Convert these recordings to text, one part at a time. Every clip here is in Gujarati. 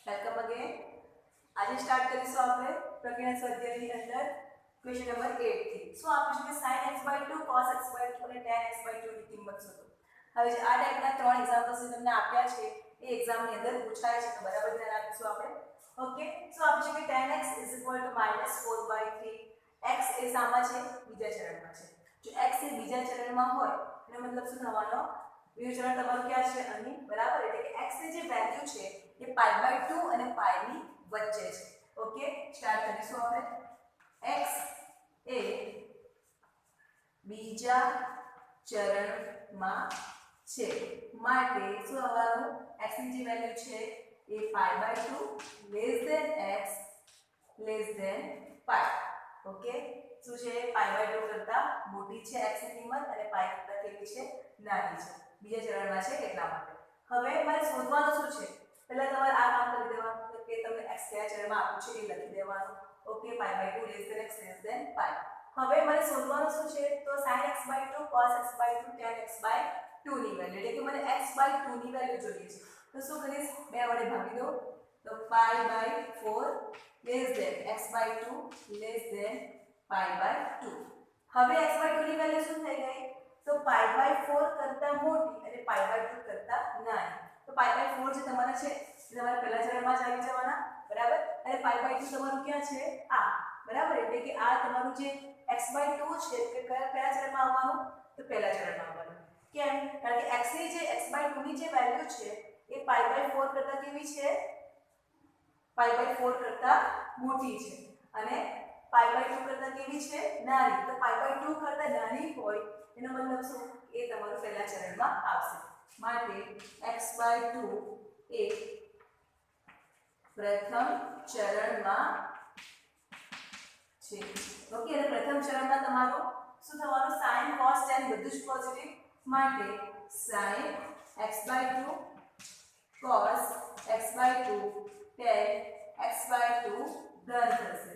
Welcome again. આજે સ્ટાર્ટ કરીશું આપણે પ્રક્રિયા સ્વાધ્યાયની અંદર ક્વેશ્ચન નંબર 8 થી. શું આપ્યું છે કે sin x/2 cos x/2 અને tan x/2 ની કિંમત શોધો. હવે જે આ ટાઈપના ત્રણ એક્ઝામ્પલ્સ તમને આપ્યા છે એ એક્ઝામની અંદર પૂછાય છે, તો બરાબર ધ્યાન આપીશું આપણે. ઓકે, શું આપ્યું છે કે tan x = -4/3. x એ સામા છે, બીજા ચરણમાં છે. જો x એ બીજા ચરણમાં હોય એનો મતલબ શું થવાનો? બીજું ચરણ તમારું ક્યાં છે? અહીં, બરાબર. એટલે કે x ની જે વેલ્યુ છે એ π/2 અને π ની વચ્ચે છે. ઓકે, સ્ટાર્ટ કરીશું આપણે. x એ બીજા ચરણમાં છે માટે શું આવવાનું? x ની જે વેલ્યુ છે એ π/2 x π. ઓકે, શું છે? π/2 કરતા મોટી છે x ની કિંમત અને π કરતા કેવી છે? નાની છે. બીજા ચરણમાં છે એટલા માટે. હવે મારે શોધવાનું શું છે? પહેલા તમારે આ કામ કરી દેવાનું કે તમને x કયા ચરણમાં આપ્યું છે એ લખી દેવાનું. Okay, π/2 x π. હવે મને શોધવાનું શું છે? તો sin x/2 cos x/2 tan x/2 ની વેલ્યુ, એટલે કે મને x/2 ની વેલ્યુ જોઈએ છે. તો શું કરીશ? 2 વડે ભાગી દો તો π/4 x/2 π/2. હવે x/2 ની વેલ્યુ શું થઈ ગઈ? તો π/4 કરતા મોટી અને π/2 કરતા નાની. તો π/4 જે તમારા છે એ તમારા પહેલા ચરણમાં જ આવી જવાના, બરાબર. અને π/2 તમારું ક્યાં છે? આ, બરાબર. એટલે કે આ તમારું જે x/2 છે કે કયા ચરણમાં આવવાનું? તો પહેલા ચરણમાં આવવાનું. કેમ? કારણ કે x ની જે x/2 ની જે વેલ્યુ છે એ π/4 કરતા કેવી છે? π/4 કરતા મોટી છે અને π/2 કરતા કેવી છે? નાની. તો π/2 કરતા નાની હોય એનો મતલબ શું? એ તમારું પહેલા ચરણમાં આવશે. માટે x/2 એ પ્રથમ ચરણમાં છે. ઓકે, અને પ્રથમ ચરણમાં તમારું શું થવાનું? sin cos tan બધું જ પોઝિટિવ. માટે sin x/2 cos x/2 tan x/2 ધન થશે.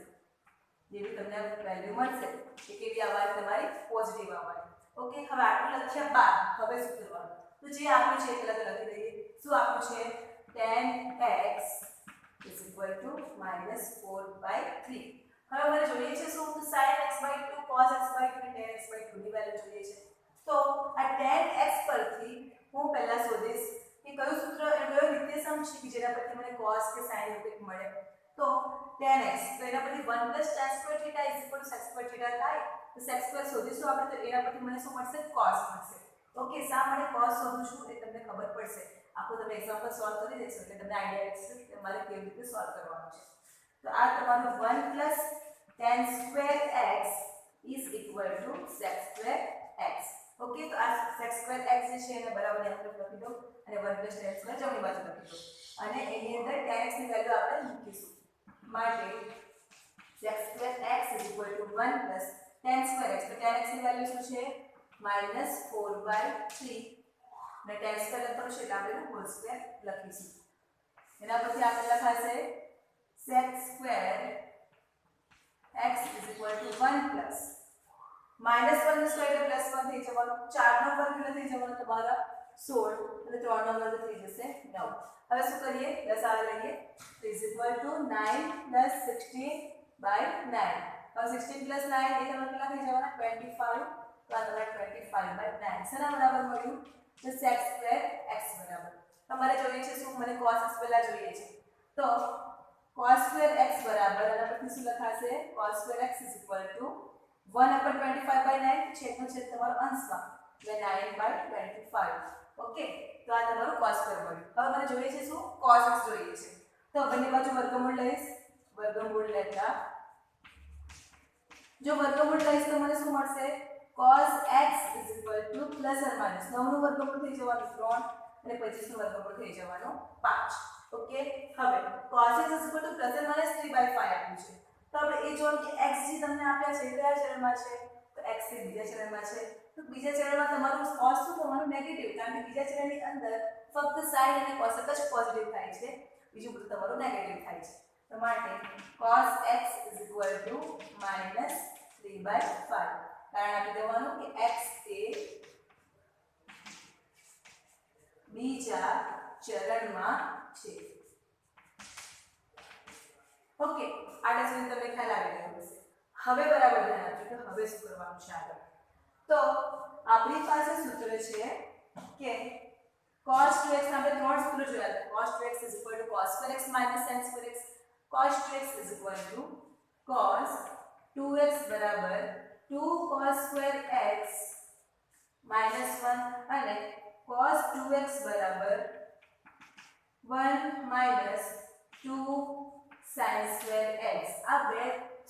જેવી તમને વેલ્યુ મળશે કે કેવી આવવાની? તમારી પોઝિટિવ આવવાની. ઓકે, હવે આટલું લખ્યા બાદ હવે શું કરવાનું? તો જે આપ્યું છે એ પહેલા તો લખી દઈએ. શું આપ્યું છે? tan x = -4/3. હવે મને જોઈએ છે શું? તો sin x/2 cos x/2 અને tan x/2 ની વેલ્યુ જોઈએ છે. તો આ tan x પરથી હું પહેલા શોધીશ કે કયું સૂત્ર એ કયો નિર્દેશાંક છે કે જેના પરથી મને cos કે sin એવું મળે. તો tan x, તો એના પરથી 1 tan square theta = sec square theta થાય. તો sec square શોધીશું આપણે, તો એના પરથી મને શું મળશે? cos મળશે. ઓકે, શા માટે cos શોધું છું એ તમને ખબર પડશે. આખો તમે એક્ઝામ્પલ સોલ્વ કરી દેશો એટલે તમને આઈડિયા રહેશે કે તમારે કેવી રીતે સોલ્વ કરવાનું છે. તો આ તમારું 1 tan square x = sec square x. Okay, તો આ sec square x જે છે એને બરાબર આપણે લખી દો અને 1 tan square જમણી બાજુ લખી દો અને એની અંદર tan x ની વેલ્યુ આપણે મૂકીશું. માટે sec square x = 1 tan square x. તો tan x ની વેલ્યુ શું છે? -4/3 ને tan square લખવાનું છે એટલે આપણે હોલ સ્ક્વેર લખીશું. એના પછી આપણે લખાશે sec square x = 1 -1 નો સ્ક્વેર એટલે +1 થઈ જવાનું. 4 નો વર્ગ એટલે થઈ જવાનો તમારા 16 અને 3 નો વર્ગ થઈ જશે 9. હવે શું કરીએ? દશાંશ લઈએ તો = 9 + 16/9. હવે 16 + 9 એ તમારે કેટલા થઈ જવાના? 25. તો આ તમારે 25/9 શેના બરાબર મળ્યું? તો sec square x બરાબર. તમારે જોઈએ છે શું? મને cos x પહેલા જોઈએ છે. તો cos square x બરાબર એના પરથી શું લખાશે? cos square x = 1/25/9 છેદનો છેદ તમારો અંશમાં એટલે 9/25. ઓકે, તો આ તમારું cos square મળ્યું. હવે મને જોઈએ છે શું? cos x જોઈએ છે. તો બંને બાજુ વર્ગમૂળ લઈશ. વર્ગમૂળ લેતા જો વર્ગમૂળ લઈશ તો મને શું મળશે? cos x = ±9 નું વર્ગમૂળ થઈ જવાનું 3 અને 25 નું વર્ગમૂળ થઈ જવાનું 5. ઓકે, હવે cos x = ±3/5 આપ્યું છે. તો આપણે એ જોવાનું કે x જે તમને આપ્યા છે કયા ચરણમાં છે? તો x એ બીજા ચરણમાં છે. તો બીજા ચરણમાં તમારું cos શું થવાનું? નેગેટિવ, કારણ કે બીજા ચરણની અંદર ફક્ત sin અને cos જ પોઝિટિવ થાય છે, બીજું બધું તમારું નેગેટિવ થાય છે. તો માટે cos x = -3/5. કારણ આપી દેવાનું કે x એ બીજા ચરણમાં છે. ઓકે, આટલા સુધી તમને ખ્યાલ આવી ગયો હશે. હવે બરાબર ધ્યાન આપજો કે હવે શું કરવાનું છે આગળ. તો આપણી પાસે સૂત્ર છે કે cos 2x આપણે ત્રણ સૂત્રો જોયા હતા. cos 2x cos square x sin square x. cos 2x cos 2x બરાબર 2 cos square x -1 અને cos 2x બરાબર 1 2 sin square x. આ બે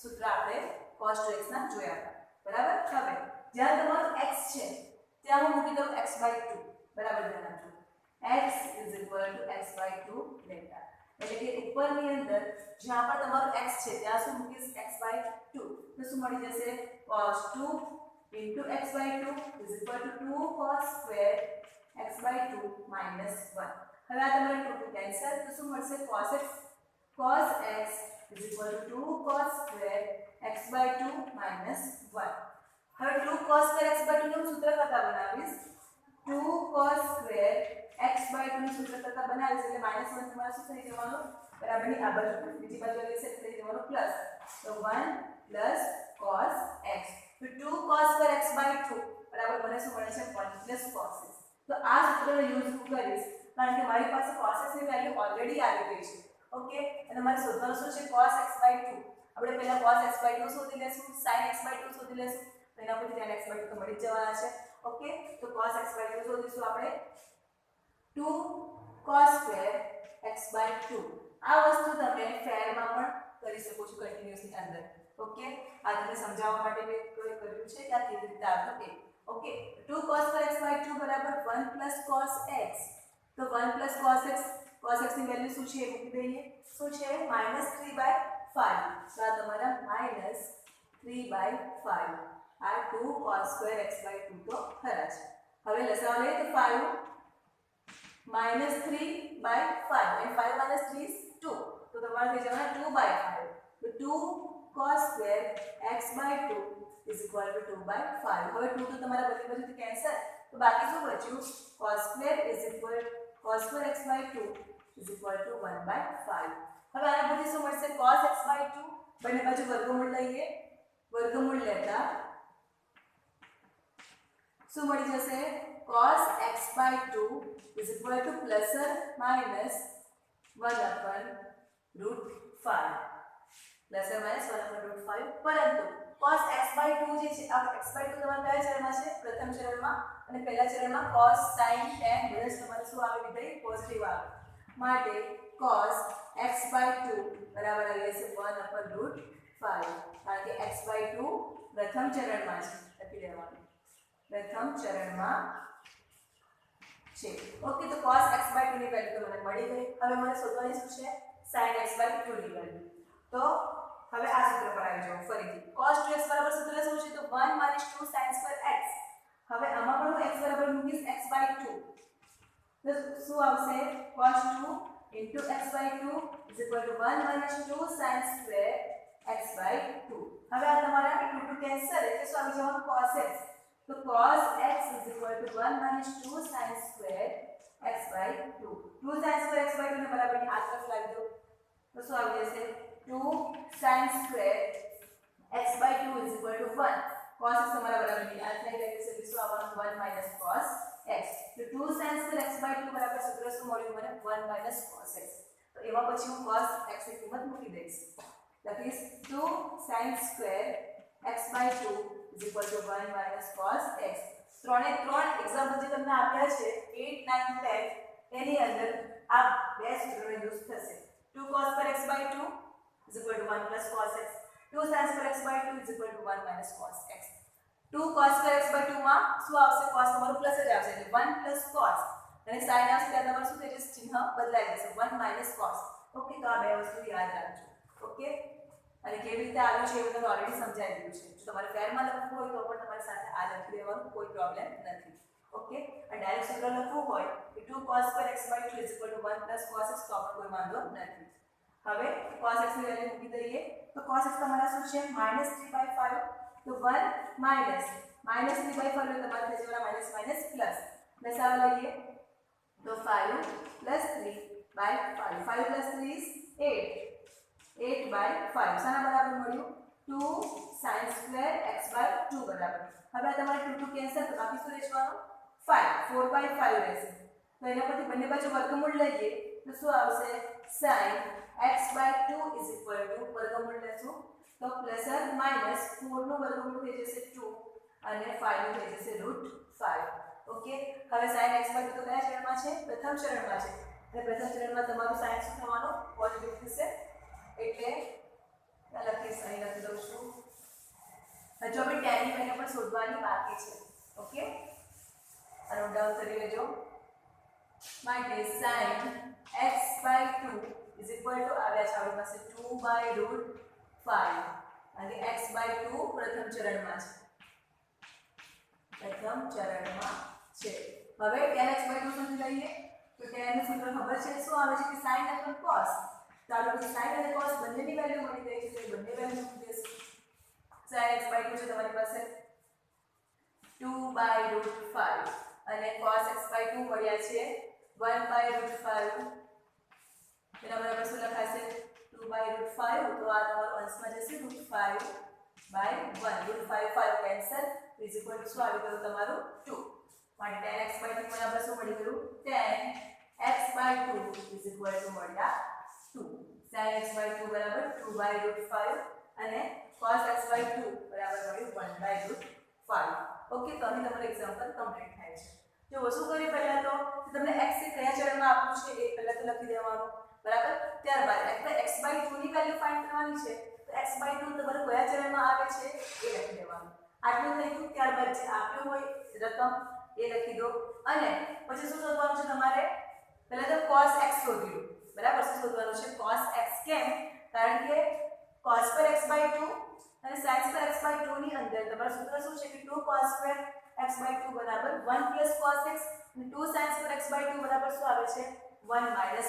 સૂત્ર આપણે cos 2x ના જોયા હતા. બરાબર. હવે જ્યાં તમારું x છે ત્યાં હું મૂકી દઉં x/2. બરાબર ધ્યાન આપજો. x x/2 લેતા એટલે કે ઉપરની અંદર જ્યાં પણ તમારું x છે ત્યાં શું મૂકીશ x/2 તો શું મળી જશે cos 2 x/2 2 cos square x/2 -1. હવે આ તમારે 2 કેન્સલ તો શું મળશે cos x 2 cos square x/2 -1. હવે 2 cos square x/2 નું સૂત્ર કરતા બનાવીશ 2 cos square x/2 નું સૂત્ર કરતા બનાવીશ એટલે -1 તમારે શું થઈ જવાનું બરાબરની આ બાજુ બીજી બાજુ એટલે થઈ જવાનું પ્લસ તો 1 cos x તો 2 cos square x/2 બરાબર મને શું મળે છે 1 cos x. તો આ સૂત્રનો યુઝ હું કરીશ કારણ કે મારી પાસે cos x ની વેલ્યુ ઓલરેડી આવી ગઈ છે. ઓકે અને મારે શોધવાનું શું છે cos x/2. આપણે પહેલા cos x/2 શોધી લેશું sin x/2 શોધી લેશું તો એના પરથી tan x/2 તો મળી જ જવાના છે. ઓકે તો cos x/2 શોધીશું આપણે 2 cos square x/2. આ વસ્તુ તમે ફેરમાં પણ કરી શકો છો કન્ટિન્યુઅસની અંદર. ઓકે આ તમને સમજાવવા માટે મેં કર્યું છે કે આ કેવી રીતે આવશે તે. ઓકે 2 cos square x/2 બરાબર 1 cos x. તો 1 cos x ની વેલ્યુ શું છે એ મૂકી દઈએ. શું છે -3/5. તો આ તમારા -3/5 આ 2 cos square x/2 તો ખરા છે. હવે લસાઅ લઈએ તો 5 -3/5 and 5 - 3 is 2 તો તમારે થઈ જવાના 2/5. તો 2 cos square x/2 2/5. હવે 2 તો તમારા બધી બાજુથી કેન્સલ તો બાકી શું બચ્યું cos square x/2 1/5. હવે આના પરથી શું મળશે cos x/2 બંને બાજુ વર્ગમૂળ લઈએ વર્ગમૂળ લેતા શું મળી જશે cos x/2 ± 1/5 પરંતુ cos x/2 જે છે આ x/2 તમારા કયા ચરણમાં છે પ્રથમ ચરણમાં અને પહેલા ચરણમાં cos sin tan બધા તમારે શું આવે વિધેય પોઝિટિવ આવે માટે cos x/2 બરાબર આવી જશે 1/5 કારણ કે x/2 પ્રથમ ચરણમાં છે લખી લેવાનું પ્રથમ ચરણમાં છે. ઓકે તો cos x/2 ની વેલ્યુ તો મને મળી ગઈ. હવે મને શોધવાની શું છે sin x/2 ની વેલ્યુ. તો હવે આ સૂત્ર પર આવી જાઓ ફરીથી cos 2x બરાબર સૂત્ર શું છે તો 1 - 2 sin square x. હવે આમાં પણ હું x બરાબર મૂકીશ x/2 તો શું આવશે cos 2 x/2 1 - 2 sin square x/2. હવે આ તમારા 2 કેન્સલ એટલે શું આવી જવાનું cos x. તો cos x 1 - 2 sin square x/2. 2 sin square x/2 ને બરાબરની આ તરફ લાવી દો તો શું આવી જશે 2 sin square x/2 1. cos x તમારા બરાબરની આ થઈ ગઈ છે શું આવવાનું 1 - cos x. તો 2 sin square x/2 બરાબર સૂત્ર શું મળ્યું મને 1 - cos x. તો એમાં પછી હું cos x ની કિંમત મૂકી દઈશ લખીશ 2 sin square x/2 1 - cos x. ત્રણે ત્રણ એક્ઝામ્પલ જે તમને આપ્યા છે 8 9 10 એની અંદર આ બે સૂત્રોનો યુઝ થશે 2 cos square x/2 1 + cos x. 2 sin square x/2 1 - cos x. 2 cos square x/2 માં શું આવશે cos તમારું પ્લસ જ આવશે એટલે 1 + cos અને sin આવશે ત્યારે તમારું શું થઈ જશે ચિહ્ન બદલાઈ જશે 1 - cos. ઓકે તો આ બે વસ્તુ યાદ રાખજો. ઓકે અને કેવી રીતે આવ્યું છે એ તમને ઓલરેડી સમજાઈ દીધું છે. જો તમારે ફેરમાં લખવું હોય તો પણ તમારી સાથે આ લખી દેવાનું કોઈ પ્રોબ્લેમ નથી. ઓકે અને ડાયરેક્ટ સૂત્ર લખવું હોય કે 2 cos square x/2 1 + cos x તો પણ કોઈ વાંધો નથી. હવે cos x ની વેલ્યુ મૂકી દઈએ તો cos x તમારા શું છે -3/5 તો 1 -3/5 એટલે તમારે થઈ જવાના માઇનસ પ્લસ લસાઅ લઈએ તો 5 + 3/5 5 + 3 is 8 8 1/5 શાના બરાબર મળ્યું 2 sin² x/2 બરાબર. હવે આ તમારે 2 2 કેન્સલ તો બાકી શું રહેવાનું 5 4/5 રહેશે. તો એના પરથી બંને બાજુ વર્ગમૂળ લઈએ તો શું આવશે sin x/2 વર્ગમૂળ લેશું તો પ્લસ ઓર માઈનસ 4 નું વર્ગમૂળ થઈ જશે 2 અને 5 નું થઈ જશે √5. ઓકે, હવે sin x/2 તો કયા ચરણમાં છે પ્રથમ ચરણમાં છે અને પ્રથમ ચરણમાં તમારું sin શું થવાનું પોઝિટિવ થશે એટલે લખીશ અહીં લખી દઉં છું. હજુ આપણે tan ની વેલ્યુ પણ શોધવાની બાકી છે. ઓકે, આ નોટ ડાઉન કરી લેજો. માટે sin x/2 આવ્યા છે આપણી પાસે 2/5 અને x/2 પ્રથમ ચરણમાં છે હવે tan x/2 શોધી લઈએ તો tan નું સૂત્ર ખબર છે શું આવે છે કે sin * cos. તો આપણે sin અને cos બંનેની વેલ્યુ મળી ગઈ છે તો બંને વેલ્યુ મૂકી દઈશું. sin x/2 છે તમારી પાસે 2/5 અને cos x/2 મળ્યા છે 1/5. એના બરાબર શું લખાશે 2/5 તો આ તમારો અંશમાં જશે √5/1 √5 કેન્સલ શું આવી ગયું તમારું 2. માટે tan x/2 બરાબર શું મળી ગયું tan x/2 મળ્યા 2. sin x/2 બરાબર 2/5 અને cos x/2 બરાબર મળ્યું 1/5. ઓકે, તો અહીં તમારું એક્ઝામ્પલ કમ્પ્લીટ થાય છે. જો શું કર્યું પહેલા તો તમને x એ કયા ચરણમાં આપ્યું છે એ પહેલા તો લખી દેવાનું બરાબર. ત્યારબાદ આપણે x/2 ની વેલ્યુ ફાઇન્ડ કરવાની છે તો x/2 તમારું કયા ચરણમાં આવે છે એ લખી દેવાનું. આટલું થઈ ગયું. ત્યારબાદ જે આપ્યું હોય રકમ એ લખી દો અને પછી શું શોધવાનું છે તમારે પહેલા તો cos x શોધ્યું બરાબર. શું શોધવાનું છે cos x. કેમ? કારણ કે cos² x/2 અને sin² x/2 ની અંદર તમારું સૂત્ર શું છે કે 2 cos² x/2 બરાબર 1 + cos x અને 2 sin² x/2 બરાબર શું આવે છે 1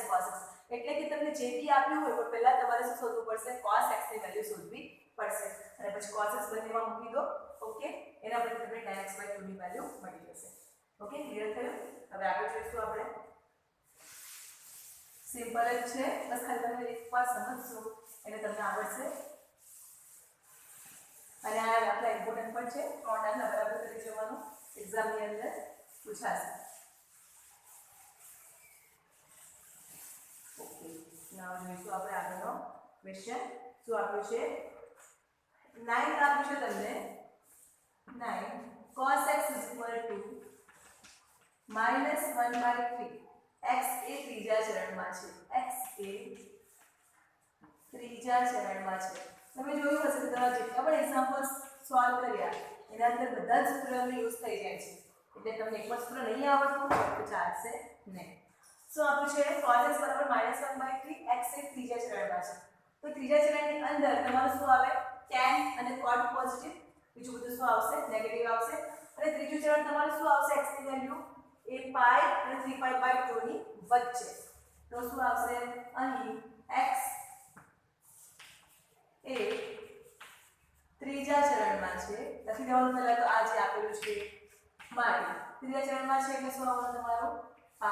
- cos x. એટલે કે તમને જે બી આપ્યું હોય તો પહેલા તમારે શું શોધવું પડશે cos x ની વેલ્યુ શોધવી પડશે અને પછી cos x બંનેમાં મૂકી દો. ઓકે, એના પછી તમને tan x/2 ની વેલ્યુ મળી જશે. ઓકે, ક્લિયર થયું? હવે આગળ જોઈશું આપણે. સિમ્પલ જ છે, બસ ખાલી તમે એકવાર સમજશો એટલે તમને આવડશે. અને આ દાખલા ઇમ્પોર્ટન્ટ પણ છે. 3 દાખલા બરાબર કરી જવાનું એક્ઝામની અંદર પૂછાશે. ઓકે, નાવ જોઈશું આપણે આગળનો ક્વેશ્ચન. શું આપ્યું છે 9 આપ્યું છે તમને 9 cos x = -1/3. x એ ત્રીજા ચરણમાં છે. તમે જોયું હશે કે તમારા જેટલા પણ એક્ઝામ્પલ્સ સોલ્વ કર્યા એના અંદર બધા જ સૂત્રોનો યુઝ થઈ જાય છે. એટલે તમને એક પણ સૂત્ર નહીં આવડતું તો ચાલશે નહીં. શું આપ્યું છે cos x = -1/3. x એ ત્રીજા ચરણમાં છે. તો ત્રીજા ચરણની અંદર તમારું શું આવે tan અને cot પોઝિટિવ, બીજું બધું શું આવશે નેગેટિવ આવશે. અને ત્રીજું ચરણ તમારું શું આવશે x ની વેલ્યુ એ π અને 3π/2 ની વચ્ચે. તો શું આવશે અહીં x એ ત્રીજા ચરણમાં છે. લખી દેવાનું પહેલા તો આ જે આપેલું છે મારી ત્રીજા ચરણમાં છે એટલે શું આવવાનું તમારું π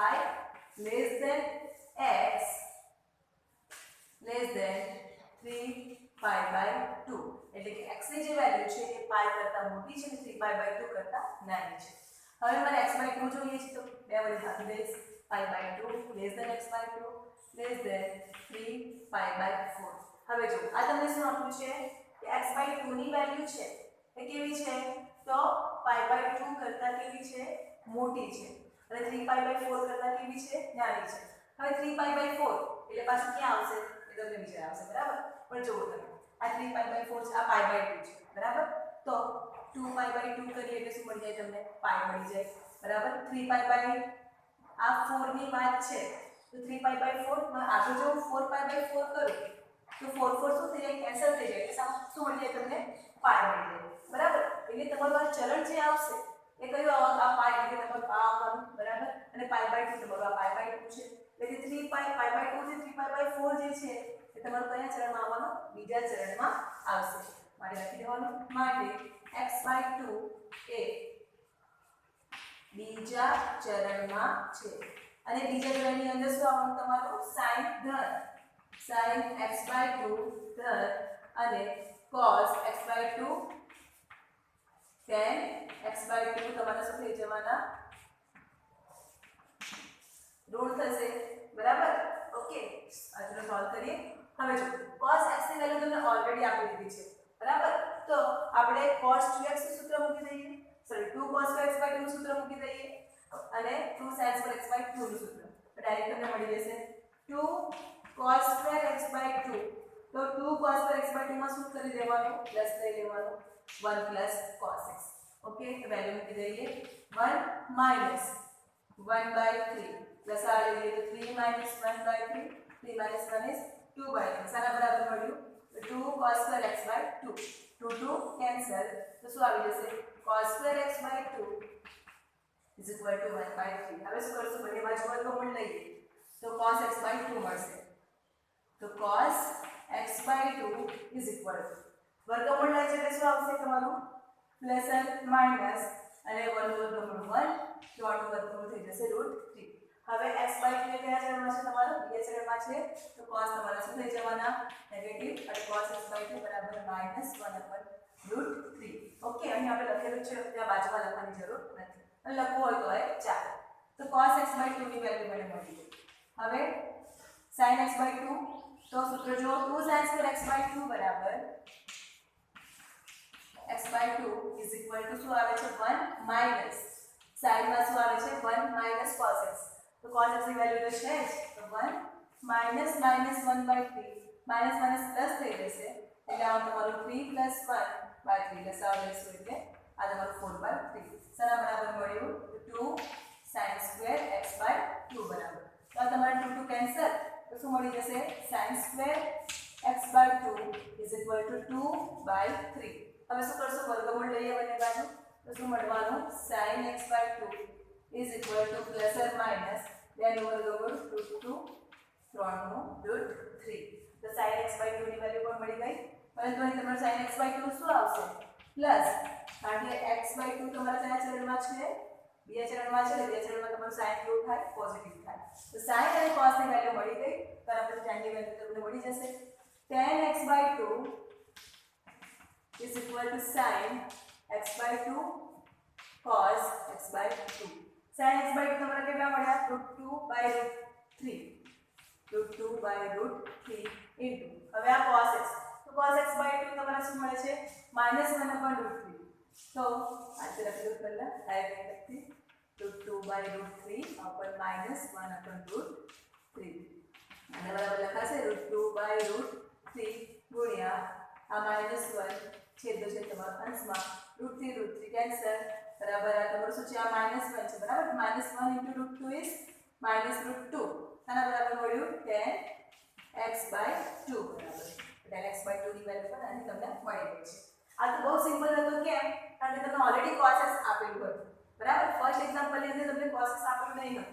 x <3π/2. એટલે કે x ની જે વેલ્યુ છે એ π કરતા મોટી છે અને 3π/2 કરતા નાની છે. હવે મને x/2 જોઈએ છે તો બે વડે ભાગી દઈશ. π/2 x/2 3π/4. હવે જો આ તમને શું આપ્યું છે કે x/2 ની વેલ્યુ છે એ કેવી છે તો π/2 કરતા કેવી છે મોટી છે અને 3π/4 કરતા કેવી છે નાની છે. હવે 3π/4 એટલે પાછું ક્યાં આવશે એ તમને વિચાર આવશે બરાબર. પણ જુઓ તમે આ 3π/4 છે આ π/2 છે બરાબર. તો 2π/2 કરીએ એટલે શું મળી જાય તમને π મળી જાય બરાબર. 3π/ આ 4 ની વાત છે તો 3π/4 માં આગળ જો 4π/4 કરું તો 4 4 શું થઈ જાય કેન્સલ થઈ જાય એટલે શું મળી જાય તમને π મળી જાય બરાબર. એટલે તમારું આ ચરણ જે આવશે એ કયું આ π એટલે તમારું આ આવવાનું બરાબર. અને π/2 તમારું આ π/2 છે એટલે 3π/2 થી 3π/4 જે છે એ તમારું કયા ચરણમાં આવવાનું બીજા ચરણમાં આવશે. માટે લખી દેવાનું માટે x/2 એ બીજા ચરણમાં છે અને બીજા ચરણની અંદર શું આવવાનું તમારું sin ધન sin x/2 ધન અને cos x/2 tan x/2 તમારા શું થઈ જવાના ઋણ થશે બરાબર ઓકે આ ચલો સોલ્વ કરીએ હવે જો cos x ની વેલ્યુ તમને ઓલરેડી આપી દીધી છે બરાબર તો આપણે cos 2x નું સૂત્ર મૂકી દઈએ સોરી 2 cos x/2 નું સૂત્ર મૂકી દઈએ અને 2 sin x/2 નું સૂત્ર તો ડાયરેક્ટ તમને મળી જશે 2 cos x/2 તો 2 cos x/2 માં શું કરી દેવાનું પ્લસ લઈ લેવાનું 1 plus cos x ઓકે તો વેલ્યુ મૂકી દઈએ 1 minus 1/3 प्लस आ ले तो 3 minus 1/3 3 minus 1 is 2/3 सारा बराबर મળ્યું 2 cos x/2 2 2 cancel તો શું આવી જશે cos x/2 is equal to 1/3 હવે શું કરશું બંને બાજુ વર્ગમૂળ લઈએ તો cos x/2 મળશે તો cos x/2 is equal to વર્ગમૂળ લઈએ એટલે શું આવશે તમારું પ્લસ માઈનસ અને 1 વર્ગમૂળ 1 તો આનું વર્ગમૂળ થઈ જશે √3 હવે x/2 એ કયા ચરણમાં છે તમારો બીજા ચરણમાં છે તો cos તમારા શું થઈ જવાના નેગેટિવ અને cos x/2 બરાબર -1/√3 ઓકે અહીં આપણે લખેલું છે ત્યાં બાજુમાં લખવાની જરૂર નથી અને લખવું હોય તો એ ચાલે તો cos x/2 ની વેલ્યુ મને મળી ગઈ હવે sin x/2 તો સૂત્ર જો 2 sin x/2 બરાબર x/2 is equal to શું આવે છે 1 minus sin માં શું આવે છે 1 minus cos x तो cos x की वैल्यू तो है तो 1 minus minus 1/3 minus minus plus થઈ જશે એટલે આ તમારું 3 plus 1/3 લસાઅ લેશું એટલે આ તમારું 4/3 સના બરાબર મળ્યું 2 sin square x/2 બરાબર તો આ તમારું 2 2 કેન્સલ તો શું મળી જશે sin square x/2 is equal to 2/3 હવે શું કરશું વર્ગમૂળ લઈએ બંને બાજુ તો શું મળવાનું sin x/2 is equal to plus or minus then वर्गमूल √2 3 નું √3 તો sin x/2 ની વેલ્યુ પણ મળી ગઈ પરંતુ અહીં તમારું sin x/2 શું આવશે પ્લસ કારણ કે x/2 તમારા કયા ચરણમાં છે બીજા ચરણમાં છે બીજા ચરણમાં તમારું sin કેવું થાય પોઝિટિવ થાય તો sin અને cos ની વેલ્યુ મળી ગઈ તો આપણે tan ની વેલ્યુ તમને મળી જશે tan x/2 is equal to sin x/2 cos x/2 sin x/2 તમારા કેટલા મળ્યા √2/√3 √2/√3 ઇન્ટુ હવે આ cos x તો cos x/2 તમારા શું મળે છે -1/√3 તો આ જે લખેલું પહેલા ડાયરેક્ટ √2/√3 ઉપર -1/√3 અને બરાબર લખાશે √2/√3 ગુણ્યા આ -1 છેદ છે તમારા અંશમાં √3 કેન્સલ बराबर है तो सोचिए आ -1 છે બરાબર -1 * √2 is -√2 આના બરાબર મળ્યું 10x/2 બરાબર 10x/2 ની વેલ્યુ પણ અહીં તમને મળી ગઈ છે આ તો બહુ સિમ્પલ હતો કેમ કારણ કે તમને ઓલરેડી cos x આપેલું હતું બરાબર ફર્સ્ટ એક્ઝામ્પલ ની અંદર તમને cos x આપેલું નહીં હતું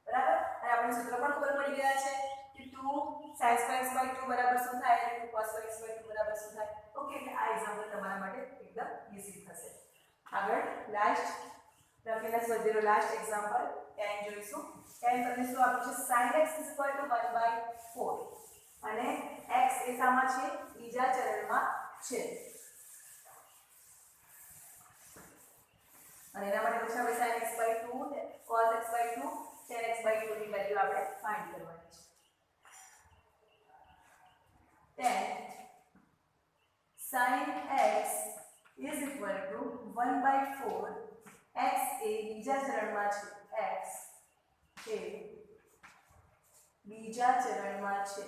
બરાબર અને આપણે સૂત્ર પણ ઉપર મળી ગયા છે કે 2 sin x/2 બરાબર શું થાય અને 2 cos x/2 બરાબર શું થાય ઓકે એટલે આ એક્ઝામ્પલ તમારા માટે એકદમ ઈઝી થશે આગળ લાસ્ટ રફીના સ્વધ્યાયનો લાસ્ટ એક્ઝામ્પલ 10 જોઈશું 10 તમને શું આપ્યું છે sin x 1/4 અને x એ સામા છે બીજા ચરણમાં છે અને એના માટે પછી આપણે sin x/2 cos x/2 tan x/2 ની વેલ્યુ આપણે ફાઇન્ડ કરવાની છે 10 sin x is equal to 1/4 x એ બીજા ચરણમાં છે x એ બીજા ચરણમાં છે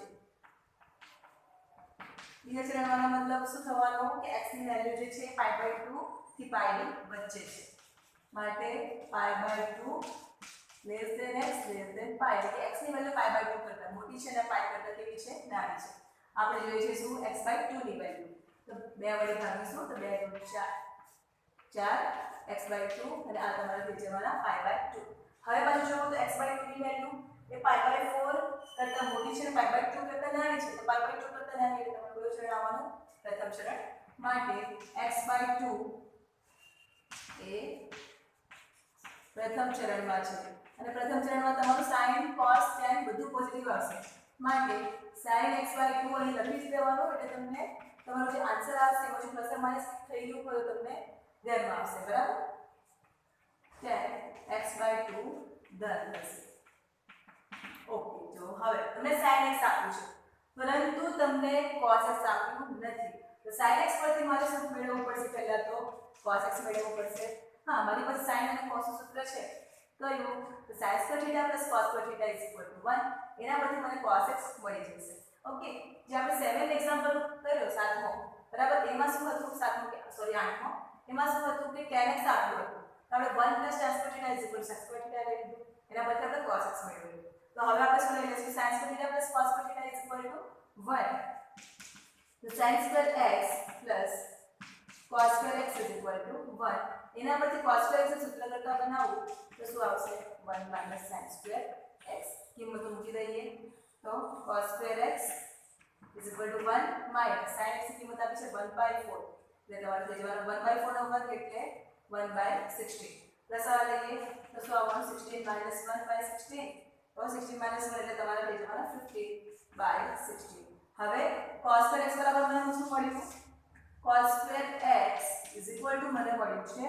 બીજા ચરણમાંનો મતલબ શું થવાનો કે x ની વેલ્યુ જે છે π/2 થી π ની વચ્ચે છે માટે π/2 less than x less than π એટલે x ની વેલ્યુ π/2 કરતા મોટી છે અને π કરતા કેવી છે નાની છે આપણે જોઈએ છે શું x/2 ની વેલ્યુ तो 2 વડે ભાગીશું તો 2 * 4 x/2 અને આ તમારે થઈ જવાના π/2 હવે પાછું જોવો તો x/2 ની વેલ્યુ એ π/4 કરતા મોટી છે અને π/2 કરતા નાની છે તો π/2 કરતા નાની એટલે તમારે કયો ચરણ આવવાનો પ્રથમ ચરણ માટે x/2 એ પ્રથમ ચરણમાં છે અને પ્રથમ ચરણમાં તમારું sin cos tan બધું પોઝિટિવ આવશે માટે sin x/2 અહીં લખી જ દેવાનું એટલે તમને તમારો જે આન્સર આવશે એમાં જો પ્લસ માઈનસ થઈ ગયું હોય તો તમને ધ્યાનમાં આવશે બરાબર tan x/2 ધન થશે ઓકે જો હવે તમને sin x આપ્યું છે પરંતુ તમને cos x આપ્યું નથી તો sin x પરથી મારે શું મેળવવું પડશે પહેલા તો cos x મેળવવું પડશે હા મારી પાસે sin અને cos નું સૂત્ર છે કયું તો sin square theta plus cos square theta is equal to 1 એના પરથી મને cos x મળી જશે ઓકે જે આપણે 7th એક્ઝામ્પલ કર્યો સાતમો બરાબર એમાં શું હતું સાતમો સોરી આઠમો એમાં શું હતું કે tan x આપ્યું હતું તો આપણે 1 tan square theta is equal to sin square theta લઈ લીધું એના પરથી આપણે cos x મેળવ્યું તો હવે આપણે શું લઈ લઈશું sin square theta plus cos square theta is equal to 1 તો sin square x plus cos square x is equal to 1 એના પરથી cos square x સૂત્ર કરતા બનાવું તો શું આવશે 1 minus sin square x કિંમત મૂકી દઈએ તો cos square x is equal to 1 minus sin x ની કિંમત આપી છે 1/4 એટલે તમારે થઈ જવાનું 1/4 નો વર્ગ એટલે 1/16 પ્લસ આ લઈએ તો શું આવવાનું 16 minus 1/16 તો 16 minus 1 એટલે તમારે થઈ જવાનું 50/16 હવે cos square x બરાબર મને શું મળ્યું cos square x is equal to મને મળ્યું છે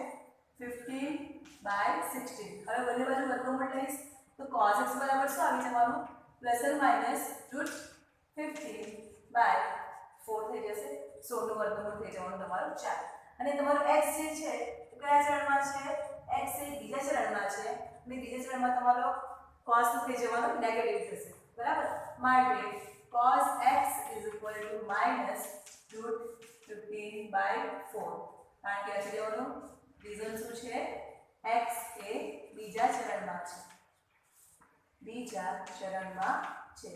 50/16 હવે બંને બાજુ વર્ગમૂળ લઈશ તો cos x બરાબર શું આવી જવાનું પ્લસ ઓર માઈનસ √50/4 થઈ જશે 16 નું વર્ગમૂળ થઈ જવાનું તમારું 4 અને તમારું x જે છે કયા ચરણમાં છે x એ બીજા ચરણમાં છે અને બીજા ચરણમાં તમારો cos થઈ જવાનું નેગેટિવ થશે બરાબર માટે cos x is equal to minus √15/4 કારણ કે આ છે દેવાનું રીઝન શું છે x એ બીજા ચરણમાં છે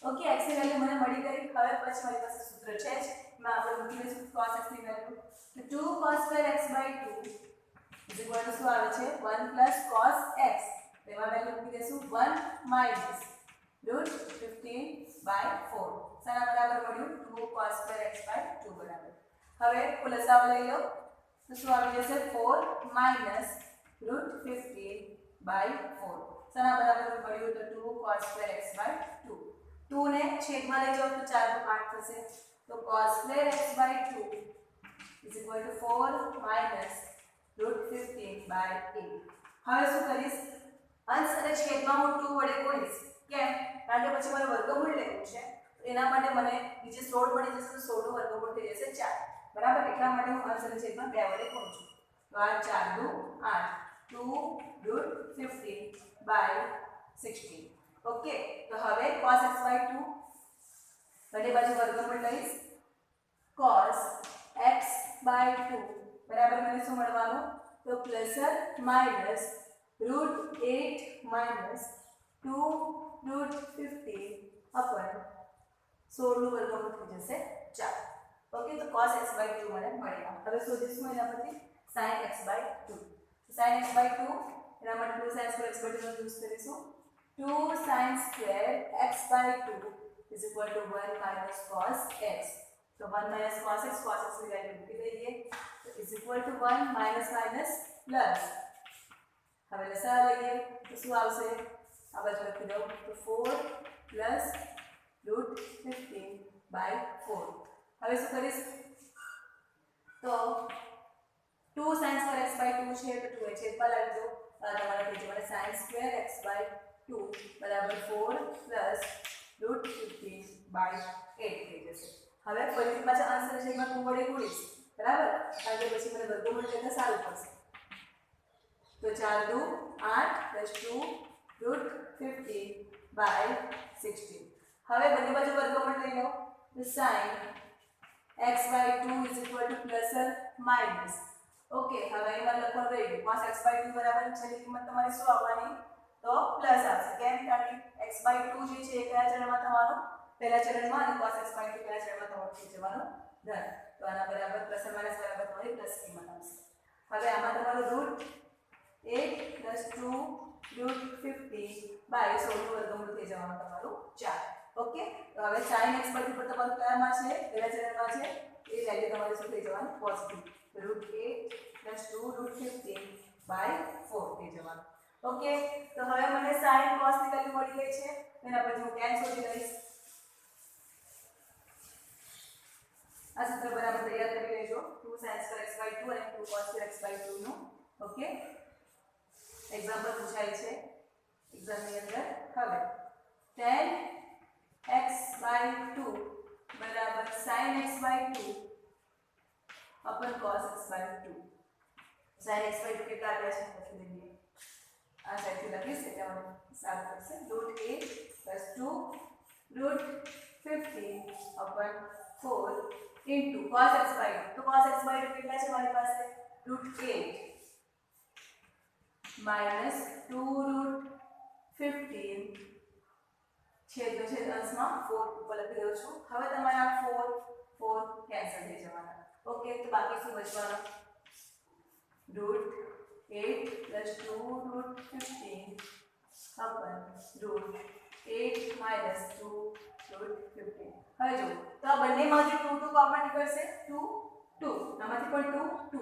ઓકે x ની વેલ્યુ મને મળી ગઈ હવે પછી મારી પાસે સૂત્ર છે જ મેં આપણે મૂકી દઈશું cos x ની વેલ્યુ તો 2 cos square x/2 is equal to શું આવે છે 1 plus cos x તેમાં વેલ્યુ મૂકી દઈશું 1 minus √15/4 સાના બરાબર મળ્યું 2 cos square x/2 બરાબર હવે ખુલાસાઓ લઈ લો તો શું આવી જશે 4 minus √15/4 સાના બરાબર મળ્યું તો 2 cos square x/2 2 ને છેદમાં લઈ જાઓ તો 4 નું 8 થશે તો cos square x/2 is equal to 4 minus √15/8 હવે શું કરીશ અંશ અને છેદમાં હું 2 વડે ગુણીશ કેમ કારણ કે પછી મારે વર્ગમૂળ લેવું છે એના માટે મને બીજે 16 મળી જશે તો 16 નું વર્ગમૂળ થઈ જશે 4 બરાબર એટલા માટે હું અંશ અને છેદમાં 2 વડે ગુણું છું તો આ 4 નું 8 2√15/16 ઓકે તો હવે cos x/2 બંને બાજુ વર્ગમૂળ લઈશ cos x/2 બરાબર મને શું મળવાનું તો પ્લસ માઈનસ √8 minus 2√15/16 નું વર્ગમૂળ થઈ જશે 4 ઓકે તો cos x/2 મને મળ્યા હવે શોધીશું એના પરથી sin x/2 sin x/2 એના માટે 2 sin square x/2 નો યુઝ કરીશું 2 sin square x/2 is equal to 1 minus cos x તો 1 minus cos x ની વેલ્યુ મૂકી દઈએ તો is equal to 1 minus minus plus હવે લસા લઈએ તો શું આવશે આ બાજુ લખી દઉં તો 4 plus √15/4 હવે શું કરીશ તો 2 sin square x/2 છે તો 2 એ છેદમાં લાવી દો તમારે થઈ જવાનું sin square x/2 બરાબર 4 plus √15/8 થઈ જશે હવે ફરીથી પાછા અંશ અને છેદમાં 2 વડે ગુણીશ બરાબર કારણ કે પછી મને વર્ગમૂળ લેતા સારું પડશે તો 4 દુ 8 plus 2√15/16 હવે બંને બાજુ વર્ગમૂળ લઈ લો તો sin x/2 is equal to plus or minus okay હવે એમાં લખવાનું રહી ગયું cos x/2 બરાબર છેલ્લી કિંમત તમારી શું આવવાની તો પ્લસ આવશે કેમ કારણ કે x/2 જે છે એ કયા ચરણમાં થવાનું પહેલા ચરણમાં અને cos x/2 કયા ચરણમાં થવાનું થઈ જવાનું ધન તો આના બરાબર પ્લસ or minus બરાબર તમારી પ્લસ કિંમત આવશે હવે આમાં તમારું √8 plus 2√15/16 નું વર્ગમૂળ થઈ જવાનું તમારું 4 ઓકે તો હવે sin x પરથી પર તમારું કયામાં છે પહેલા ચરણમાં છે એ વેલ્યુ તમારે શું થઈ જવાનું પોઝિટિવ √8 plus 2√15/4 થઈ જવાનું ઓકે તો હવે મને sin cos ની વેલ્યુ મળી ગઈ છે એના પછી હું tan શોધી લઈશ આ સૂત્ર બરાબર તૈયાર કરી લેજો 2 sin² x/2 અને 2 cos² x/2 નું ઓકે એક્ઝામ્પલ પૂછાય છે એક્ઝામની અંદર હવે tan x/2 બરાબર sin x/2 अपन cos x/2 sin x/2 કેટલા આવ્યા છે લખી દઈએ આ સાઈડથી લખીશ એટલે મને સાફ થશે √8 + 2 √15 अपन 4 into cos x/2 तो cos x/2 કેટલા છે મારી પાસે √8 minus 2 √15 છેદ અંશમાં 4 ઉપર લખી દઉં છું હવે તમારે આ 4 કેન્સલ થઈ જવાના ઓકે તો બાકી શું બચવાનું √8 + 2 √15 अपन √8 minus 2 √15 હવે જો તો આ બંનેમાંથી 2 કોમન નીકળશે 2 આમાંથી પણ 2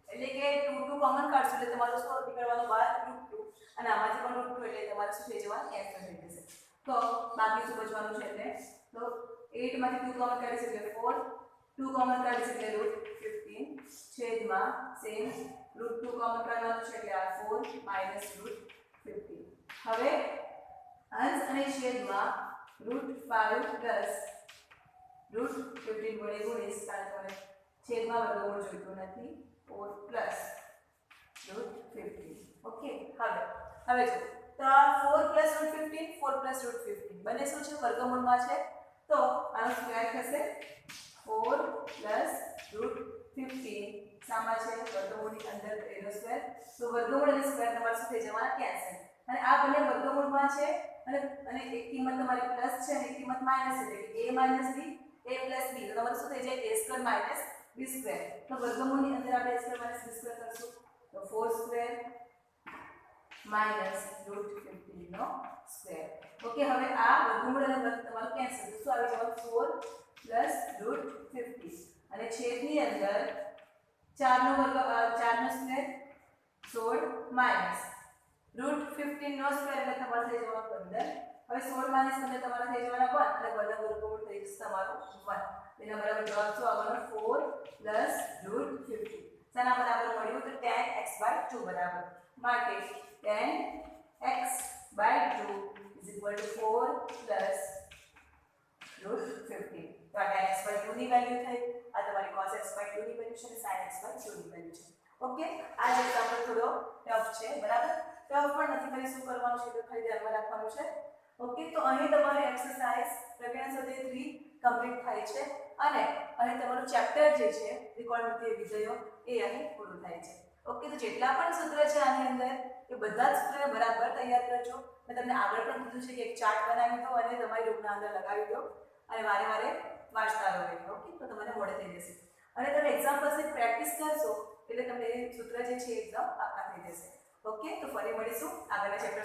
એટલે કે 2 કોમન કાઢશું એટલે તમારો શું નીકળવાનો બહાર √2 અને આમાંથી પણ √2 એટલે તમારે શું થઈ જવાનું કેન્સલ થઈ જશે તો બાકી શું બચવાનું છે એટલે તો 8 માંથી 2 કોમન કાઢીશ એટલે 4 2 કોમન કાઢીશ એટલે √15 છેદમાં સેમ √2 કોમન કાઢવાનું છે એટલે આ 4 minus √15 હવે અંશ અને છેદમાં √5 plus √15 વડે ગુણીશ કારણ કે મને છેદમાં વર્ગમૂળ જોઈતું નથી 4 plus √15 ઓકે હવે જો તો આ 4 plus √15 4 plus √15 બંને શું છે વર્ગમૂળમાં છે તો આનો સ્ક્વેર થશે 4 plus √15 સામા છે વર્ગમૂળની અંદર એનો સ્ક્વેર તો વર્ગમૂળ અને સ્ક્વેર તમારે શું થઈ જવાના કેન્સલ અને આ બંને વર્ગમૂળમાં છે અને એક કિંમત તમારી પ્લસ છે અને એક કિંમત માઈનસ છે એટલે a - b a + b તો તમારે શું થઈ જાય a² - b² તો વર્ગમૂળની અંદર આપણે a² - b² કરશું તો 4² minus √15 નો સ્ક્વેર ઓકે હવે આ વર્ગમૂળ અને વર્ગ તમારું કેન્સલ તો શું આવી જવાનું 4 +√15 અને છેદની અંદર 4 નો સ્ક્વેર 16 minus √15 નો સ્ક્વેર એટલે તમારે થઈ જવાનું 15 હવે 16 minus 15 તમારે થઈ જવાના 1 અને વર્ગમૂળ થઈ જશે તમારું 1 તેના બરાબર જવાબ શું આવવાનો 4 +√15 સાના બરાબર મળ્યું તો tan x/2 બરાબર માટે tan x/2 = 4 +√15 તો આ tan x/2 ની વેલ્યુ થઈ આ તમારી cos x/2 ની વેલ્યુ છે અને sin x/2 ની વેલ્યુ છે ઓકે આ જે એક્ઝામ્પલ થોડો ટફ છે બરાબર ટફ પણ નથી ખાલી શું કરવાનું છે તો ખાલી ધ્યાનમાં રાખવાનું છે ઓકે તો અહીં તમારી એક્સરસાઇઝ પ્રકરણ સ્વાધ્યાય 3 કમ્પ્લીટ થાય છે અને અહીં તમારું ચેપ્ટર જે છે ત્રિકોણમિતિય વિધેયો એ અહીં પૂરું થાય છે ઓકે તો જેટલા પણ સૂત્ર છે આની અંદર એ બધા જ સૂત્રને બરાબર તૈયાર કરજો મેં તમને આગળ પણ કીધું છે કે એક ચાર્ટ બનાવી દો અને તમારી રૂમના અંદર લગાવી દો અને વારે વારે વાંચતા રહો ઓકે તો તમને મોડે થઈ જશે અને તમે એક્ઝામ પછી પ્રેક્ટિસ કરશો એટલે તમને સૂત્ર જે છે એકદમ પાકા થઈ જશે ઓકે તો ફરી મળીશું આગળના ચેપ્ટર